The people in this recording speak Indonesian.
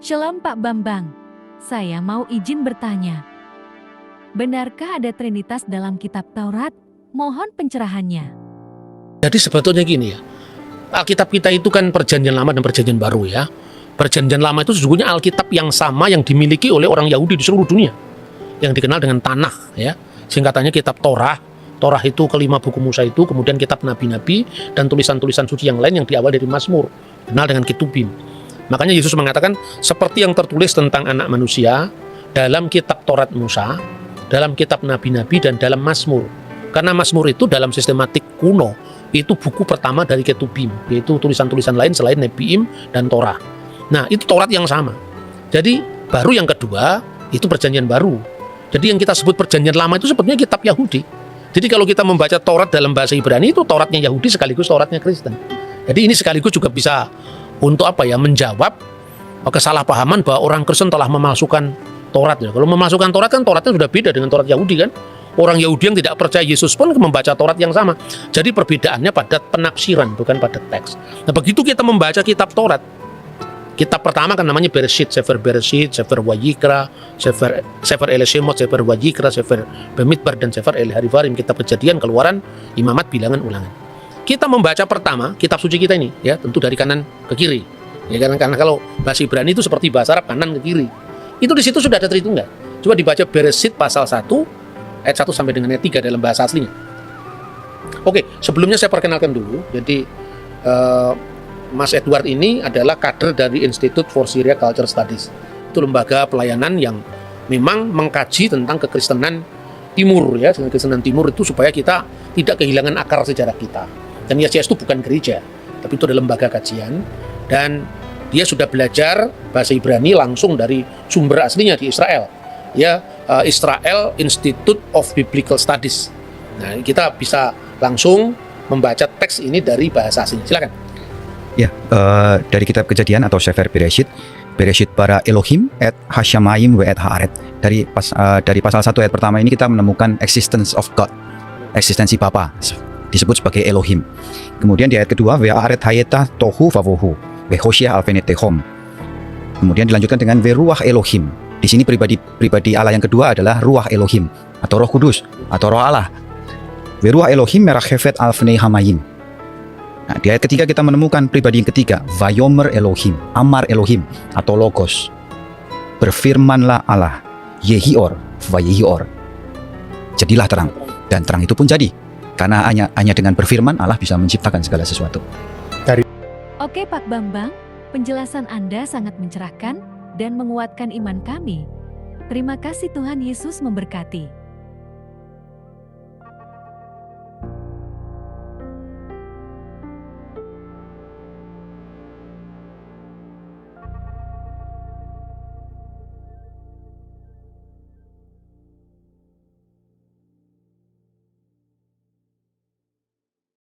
Shalom Pak Bambang, saya mau izin bertanya. Benarkah ada Trinitas dalam kitab Taurat? Mohon pencerahannya. Jadi sebetulnya gini ya, Alkitab kita itu kan perjanjian lama dan perjanjian baru ya. Perjanjian lama itu sesungguhnya Alkitab yang sama yang dimiliki oleh orang Yahudi di seluruh dunia, yang dikenal dengan Tanakh ya. Singkatannya kitab Torah. Torah itu kelima buku Musa itu, kemudian kitab nabi-nabi dan tulisan-tulisan suci yang lain yang diawal dari Mazmur, dikenal dengan Ketubim. Makanya Yesus mengatakan seperti yang tertulis tentang anak manusia dalam kitab Taurat Musa, dalam kitab nabi-nabi dan dalam Mazmur. Karena Mazmur itu dalam sistematik kuno itu buku pertama dari Ketubim, yaitu tulisan-tulisan lain selain Nebiim dan Torah. Nah, itu Taurat yang sama. Jadi baru yang kedua itu perjanjian baru. Jadi yang kita sebut perjanjian lama itu sebetulnya kitab Yahudi. Jadi kalau kita membaca Taurat dalam bahasa Ibrani itu Tauratnya Yahudi sekaligus Tauratnya Kristen. Jadi ini sekaligus juga bisa untuk menjawab kesalahpahaman bahwa orang Kristen telah memalsukan Taurat. Kalau memasukkan Taurat kan Tauratnya sudah beda dengan Taurat Yahudi kan. Orang Yahudi yang tidak percaya Yesus pun membaca Taurat yang sama. Jadi perbedaannya pada penafsiran bukan pada teks. Nah begitu kita membaca kitab Taurat, kitab pertama kan namanya Bereshit, Sefer Bereshit, Sefer Wayikra, Sefer Elishemot, Sefer Wayikra, Sefer Bemidbar dan Sefer El-Harivarim, kitab Kejadian, Keluaran, Imamat, Bilangan, Ulangan. Kita membaca pertama kitab suci kita ini ya tentu dari kanan ke kiri. Ya karena kalau bahasa Ibrani itu seperti bahasa Arab kanan ke kiri. Itu di situ sudah ada Tritunggal. Coba dibaca Bereshit pasal 1 ayat 1 sampai dengan ayat 3 dalam bahasa aslinya. Oke, sebelumnya saya perkenalkan dulu. Jadi Mas Edward ini adalah kader dari Institute for Syria Culture Studies. Itu lembaga pelayanan yang memang mengkaji tentang kekristenan Timur ya, kekristenan Timur itu supaya kita tidak kehilangan akar sejarah kita. Dan YCS itu bukan gereja, tapi itu adalah lembaga kajian dan dia sudah belajar bahasa Ibrani langsung dari sumber aslinya di Israel. Ya, Israel Institute of Biblical Studies. Nah, kita bisa langsung membaca teks ini dari bahasa aslinya. Silakan. Ya, dari kitab Kejadian atau Sefer Bereshit, Bereshit bara Elohim et Hashamayim ve et Haaret. Dari pasal 1 ayat pertama ini kita menemukan existence of God, eksistensi Bapa, disebut sebagai Elohim. Kemudian di ayat kedua, ve Haaret hayeta tohu vavohu, ve Hoshea alvenetehom. Kemudian dilanjutkan dengan ve ruach Elohim. Di sini pribadi Allah yang kedua adalah ruach Elohim atau Roh Kudus atau Roh Allah. Ve ruach Elohim merachefet alfnei hamayim. Nah, di ayat ketiga kita menemukan pribadi yang ketiga, Vayomer Elohim, Amar Elohim atau Logos. Berfirmanlah Allah, Yehior, Vayehior. Jadilah terang, dan terang itu pun jadi. Karena hanya dengan berfirman Allah bisa menciptakan segala sesuatu. Oke Pak Bambang, penjelasan Anda sangat mencerahkan dan menguatkan iman kami. Terima kasih, Tuhan Yesus memberkati.